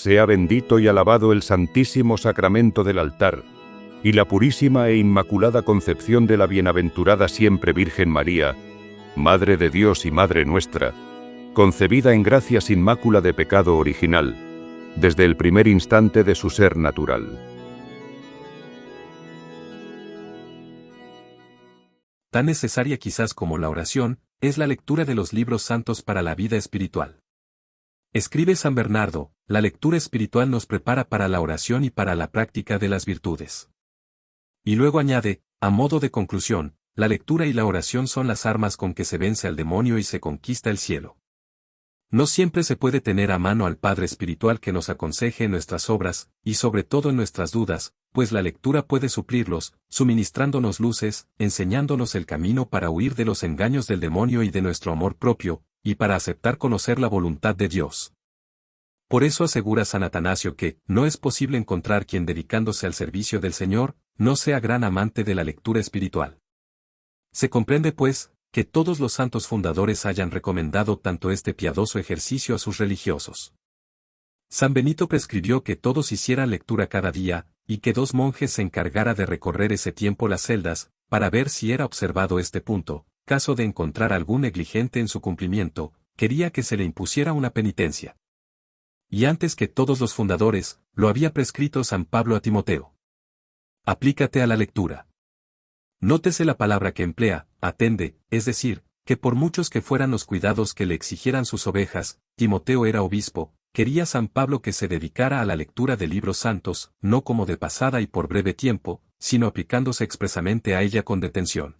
Sea bendito y alabado el santísimo sacramento del altar, y la purísima e inmaculada concepción de la bienaventurada siempre Virgen María, Madre de Dios y Madre nuestra, concebida en gracia sin mácula de pecado original, desde el primer instante de su ser natural. Tan necesaria quizás como la oración, es la lectura de los libros santos para la vida espiritual. Escribe San Bernardo, la lectura espiritual nos prepara para la oración y para la práctica de las virtudes. Y luego añade, a modo de conclusión, la lectura y la oración son las armas con que se vence al demonio y se conquista el cielo. No siempre se puede tener a mano al Padre Espiritual que nos aconseje en nuestras obras, y sobre todo en nuestras dudas, pues la lectura puede suplirlos, suministrándonos luces, enseñándonos el camino para huir de los engaños del demonio y de nuestro amor propio, y para aceptar conocer la voluntad de Dios. Por eso asegura San Atanasio que, no es posible encontrar quien dedicándose al servicio del Señor, no sea gran amante de la lectura espiritual. Se comprende pues, que todos los santos fundadores hayan recomendado tanto este piadoso ejercicio a sus religiosos. San Benito prescribió que todos hicieran lectura cada día, y que 2 monjes se encargara de recorrer ese tiempo las celdas, para ver si era observado este punto, caso de encontrar algún negligente en su cumplimiento, quería que se le impusiera una penitencia. Y antes que todos los fundadores, lo había prescrito San Pablo a Timoteo. Aplícate a la lectura. Nótese la palabra que emplea, atende, es decir, que por muchos que fueran los cuidados que le exigieran sus ovejas, Timoteo era obispo, quería San Pablo que se dedicara a la lectura de libros santos, no como de pasada y por breve tiempo, sino aplicándose expresamente a ella con detención.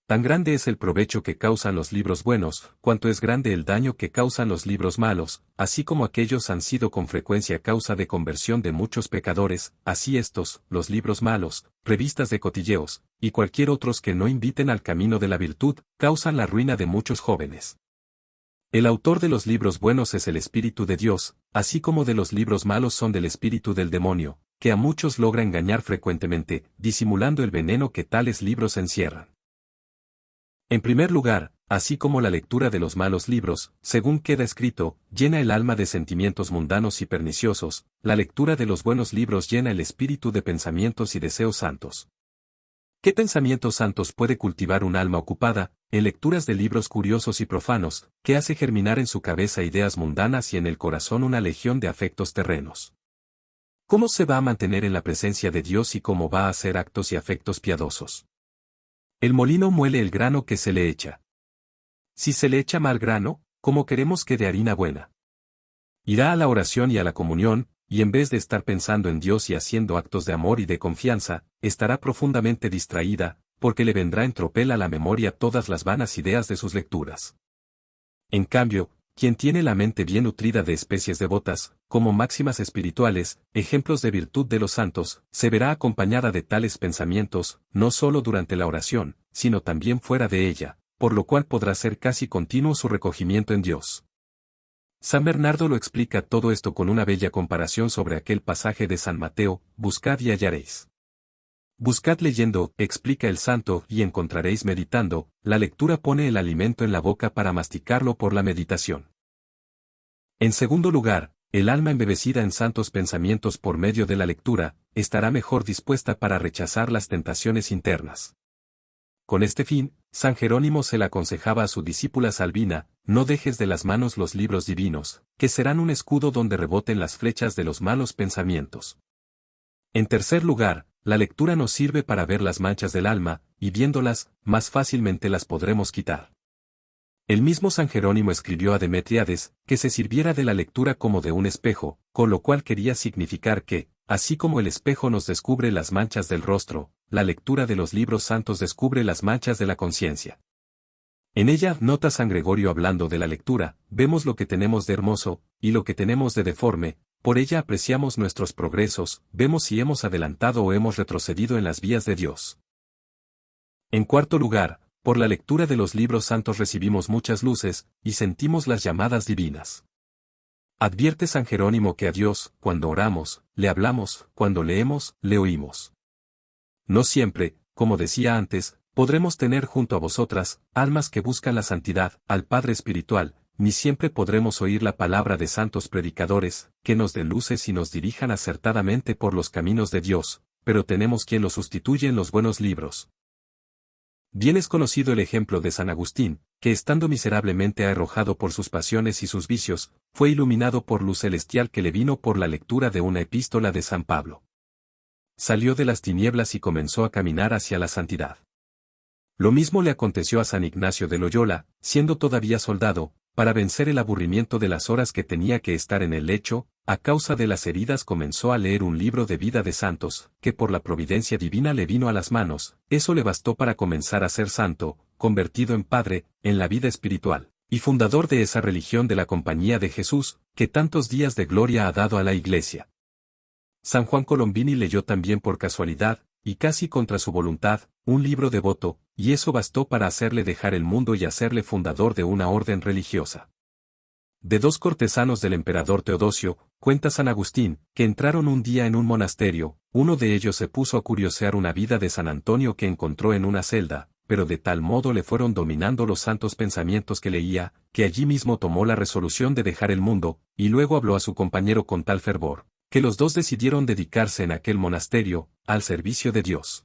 Tan grande es el provecho que causan los libros buenos, cuanto es grande el daño que causan los libros malos, así como aquellos han sido con frecuencia causa de conversión de muchos pecadores, así estos, los libros malos, revistas de cotilleos, y cualquier otros que no inviten al camino de la virtud, causan la ruina de muchos jóvenes. El autor de los libros buenos es el Espíritu de Dios, así como de los libros malos son del espíritu del demonio, que a muchos logra engañar frecuentemente, disimulando el veneno que tales libros encierran. En primer lugar, así como la lectura de los malos libros, según queda escrito, llena el alma de sentimientos mundanos y perniciosos, la lectura de los buenos libros llena el espíritu de pensamientos y deseos santos. ¿Qué pensamientos santos puede cultivar un alma ocupada, en lecturas de libros curiosos y profanos, que hace germinar en su cabeza ideas mundanas y en el corazón una legión de afectos terrenos? ¿Cómo se va a mantener en la presencia de Dios y cómo va a hacer actos y afectos piadosos? El molino muele el grano que se le echa. Si se le echa mal grano, ¿cómo queremos que de harina buena? Irá a la oración y a la comunión, y en vez de estar pensando en Dios y haciendo actos de amor y de confianza, estará profundamente distraída, porque le vendrá en tropel a la memoria todas las vanas ideas de sus lecturas. En cambio, quien tiene la mente bien nutrida de especies devotas, como máximas espirituales, ejemplos de virtud de los santos, se verá acompañada de tales pensamientos, no solo durante la oración, sino también fuera de ella, por lo cual podrá ser casi continuo su recogimiento en Dios. San Bernardo lo explica todo esto con una bella comparación sobre aquel pasaje de San Mateo, buscad y hallaréis. Buscad leyendo, explica el santo, y encontraréis meditando, la lectura pone el alimento en la boca para masticarlo por la meditación. En segundo lugar, el alma embebecida en santos pensamientos por medio de la lectura, estará mejor dispuesta para rechazar las tentaciones internas. Con este fin, San Jerónimo se le aconsejaba a su discípula Salvina, no dejes de las manos los libros divinos, que serán un escudo donde reboten las flechas de los malos pensamientos. En tercer lugar, la lectura nos sirve para ver las manchas del alma, y viéndolas, más fácilmente las podremos quitar. El mismo San Jerónimo escribió a Demetriades, que se sirviera de la lectura como de un espejo, con lo cual quería significar que, así como el espejo nos descubre las manchas del rostro, la lectura de los libros santos descubre las manchas de la conciencia. En ella, nota San Gregorio hablando de la lectura, vemos lo que tenemos de hermoso, y lo que tenemos de deforme, por ella apreciamos nuestros progresos, vemos si hemos adelantado o hemos retrocedido en las vías de Dios. En cuarto lugar, por la lectura de los libros santos recibimos muchas luces, y sentimos las llamadas divinas. Advierte San Jerónimo que a Dios, cuando oramos, le hablamos, cuando leemos, le oímos. No siempre, como decía antes, podremos tener junto a vosotras, almas que buscan la santidad, al Padre Espiritual, ni siempre podremos oír la palabra de santos predicadores, que nos den luces y nos dirijan acertadamente por los caminos de Dios, pero tenemos quien lo sustituye en los buenos libros. Bien es conocido el ejemplo de San Agustín, que estando miserablemente arrojado por sus pasiones y sus vicios, fue iluminado por luz celestial que le vino por la lectura de una epístola de San Pablo. Salió de las tinieblas y comenzó a caminar hacia la santidad. Lo mismo le aconteció a San Ignacio de Loyola, siendo todavía soldado, para vencer el aburrimiento de las horas que tenía que estar en el lecho, a causa de las heridas comenzó a leer un libro de vida de santos, que por la providencia divina le vino a las manos. Eso le bastó para comenzar a ser santo, convertido en padre, en la vida espiritual, y fundador de esa religión de la Compañía de Jesús, que tantos días de gloria ha dado a la Iglesia. San Juan Colombini leyó también por casualidad, y casi contra su voluntad, un libro devoto, y eso bastó para hacerle dejar el mundo y hacerle fundador de una orden religiosa. De 2 cortesanos del emperador Teodosio, cuenta San Agustín, que entraron un día en un monasterio, uno de ellos se puso a curiosear una vida de San Antonio que encontró en una celda, pero de tal modo le fueron dominando los santos pensamientos que leía, que allí mismo tomó la resolución de dejar el mundo, y luego habló a su compañero con tal fervor, que los dos decidieron dedicarse en aquel monasterio, al servicio de Dios.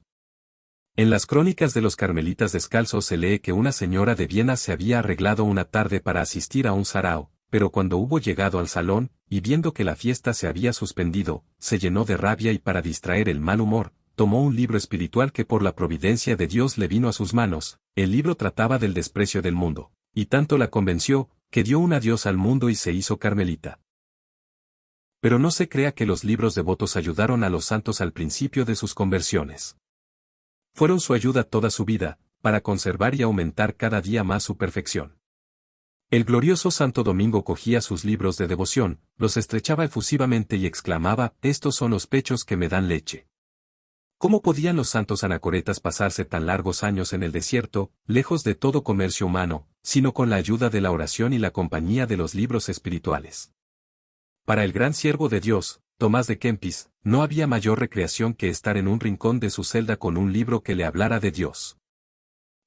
En las crónicas de los carmelitas descalzos se lee que una señora de Viena se había arreglado una tarde para asistir a un sarao, pero cuando hubo llegado al salón, y viendo que la fiesta se había suspendido, se llenó de rabia y para distraer el mal humor, tomó un libro espiritual que por la providencia de Dios le vino a sus manos. El libro trataba del desprecio del mundo, y tanto la convenció, que dio un adiós al mundo y se hizo carmelita. Pero no se crea que los libros devotos ayudaron a los santos al principio de sus conversiones. Fueron su ayuda toda su vida, para conservar y aumentar cada día más su perfección. El glorioso Santo Domingo cogía sus libros de devoción, los estrechaba efusivamente y exclamaba: «Estos son los pechos que me dan leche». ¿Cómo podían los santos anacoretas pasarse tan largos años en el desierto, lejos de todo comercio humano, sino con la ayuda de la oración y la compañía de los libros espirituales? Para el gran siervo de Dios, Tomás de Kempis, no había mayor recreación que estar en un rincón de su celda con un libro que le hablara de Dios.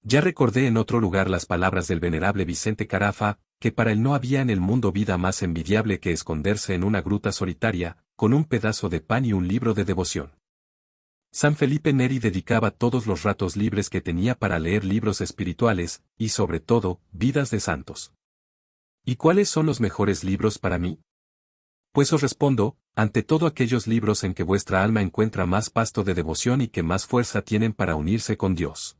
Ya recordé en otro lugar las palabras del venerable Vicente Carafa, que para él no había en el mundo vida más envidiable que esconderse en una gruta solitaria, con un pedazo de pan y un libro de devoción. San Felipe Neri dedicaba todos los ratos libres que tenía para leer libros espirituales, y sobre todo, vidas de santos. ¿Y cuáles son los mejores libros para mí? Pues os respondo, ante todo aquellos libros en que vuestra alma encuentra más pasto de devoción y que más fuerza tienen para unirse con Dios.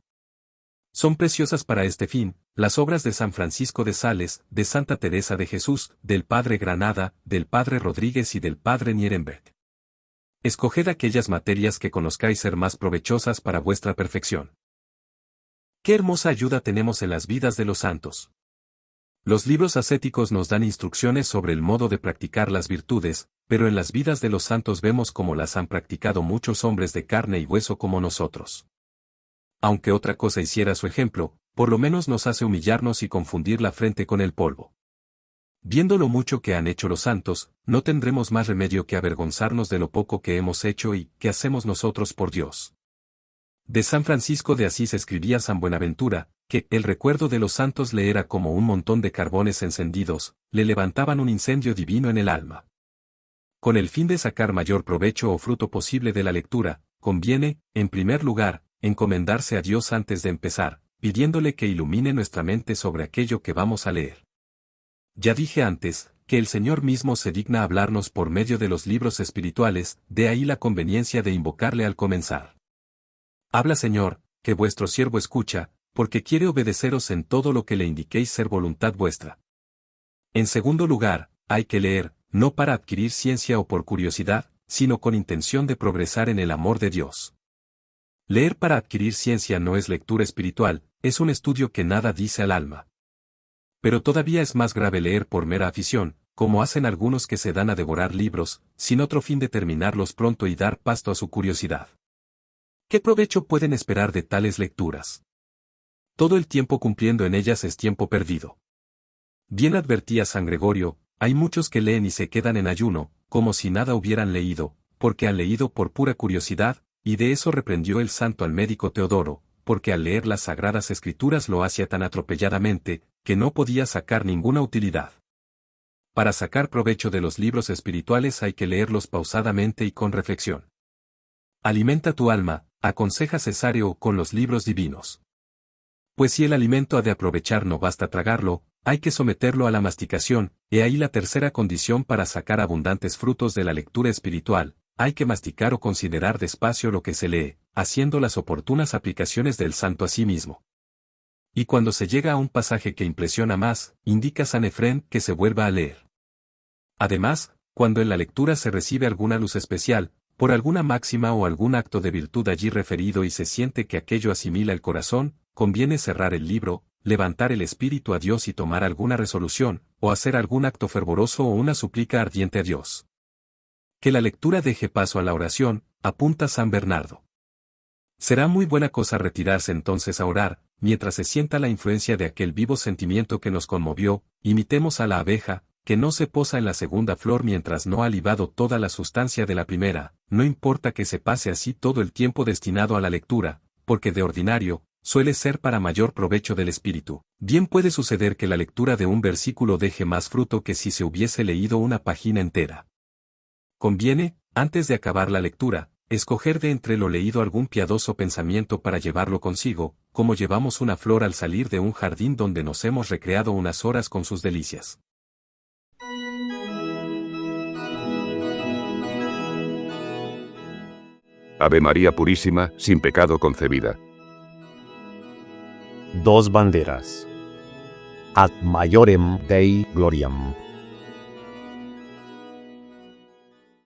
Son preciosas para este fin, las obras de San Francisco de Sales, de Santa Teresa de Jesús, del Padre Granada, del Padre Rodríguez y del Padre Nierenberg. Escoged aquellas materias que conozcáis ser más provechosas para vuestra perfección. Qué hermosa ayuda tenemos en las vidas de los santos. Los libros ascéticos nos dan instrucciones sobre el modo de practicar las virtudes, pero en las vidas de los santos vemos cómo las han practicado muchos hombres de carne y hueso como nosotros. Aunque otra cosa hiciera su ejemplo, por lo menos nos hace humillarnos y confundir la frente con el polvo. Viendo lo mucho que han hecho los santos, no tendremos más remedio que avergonzarnos de lo poco que hemos hecho y que hacemos nosotros por Dios. De San Francisco de Asís escribía San Buenaventura, que el recuerdo de los santos le era como un montón de carbones encendidos, le levantaban un incendio divino en el alma. Con el fin de sacar mayor provecho o fruto posible de la lectura, conviene, en primer lugar, encomendarse a Dios antes de empezar, pidiéndole que ilumine nuestra mente sobre aquello que vamos a leer. Ya dije antes, que el Señor mismo se digna hablarnos por medio de los libros espirituales, de ahí la conveniencia de invocarle al comenzar. Habla, Señor, que vuestro siervo escucha, porque quiere obedeceros en todo lo que le indiquéis ser voluntad vuestra. En segundo lugar, hay que leer, no para adquirir ciencia o por curiosidad, sino con intención de progresar en el amor de Dios. Leer para adquirir ciencia no es lectura espiritual, es un estudio que nada dice al alma. Pero todavía es más grave leer por mera afición, como hacen algunos que se dan a devorar libros, sin otro fin de terminarlos pronto y dar pasto a su curiosidad. ¿Qué provecho pueden esperar de tales lecturas? Todo el tiempo cumpliendo en ellas es tiempo perdido. Bien advertía San Gregorio, hay muchos que leen y se quedan en ayuno, como si nada hubieran leído, porque han leído por pura curiosidad, y de eso reprendió el santo al médico Teodoro, porque al leer las sagradas escrituras lo hacía tan atropelladamente, que no podía sacar ninguna utilidad. Para sacar provecho de los libros espirituales hay que leerlos pausadamente y con reflexión. Alimenta tu alma, aconseja Cesario con los libros divinos. Pues si el alimento ha de aprovechar no basta tragarlo, hay que someterlo a la masticación, he ahí la tercera condición para sacar abundantes frutos de la lectura espiritual, hay que masticar o considerar despacio lo que se lee, haciendo las oportunas aplicaciones del santo a sí mismo. Y cuando se llega a un pasaje que impresiona más, indica San Efrén que se vuelva a leer. Además, cuando en la lectura se recibe alguna luz especial, por alguna máxima o algún acto de virtud allí referido y se siente que aquello asimila el corazón, conviene cerrar el libro, levantar el espíritu a Dios y tomar alguna resolución, o hacer algún acto fervoroso o una súplica ardiente a Dios. Que la lectura deje paso a la oración, apunta San Bernardo. Será muy buena cosa retirarse entonces a orar, mientras se sienta la influencia de aquel vivo sentimiento que nos conmovió, imitemos a la abeja, que no se posa en la segunda flor mientras no ha libado toda la sustancia de la primera, no importa que se pase así todo el tiempo destinado a la lectura, porque de ordinario, suele ser para mayor provecho del espíritu. Bien puede suceder que la lectura de un versículo deje más fruto que si se hubiese leído una página entera. Conviene, antes de acabar la lectura, escoger de entre lo leído algún piadoso pensamiento para llevarlo consigo, como llevamos una flor al salir de un jardín donde nos hemos recreado unas horas con sus delicias. Ave María Purísima, sin pecado concebida. Dos banderas. Ad maiorem Dei gloriam.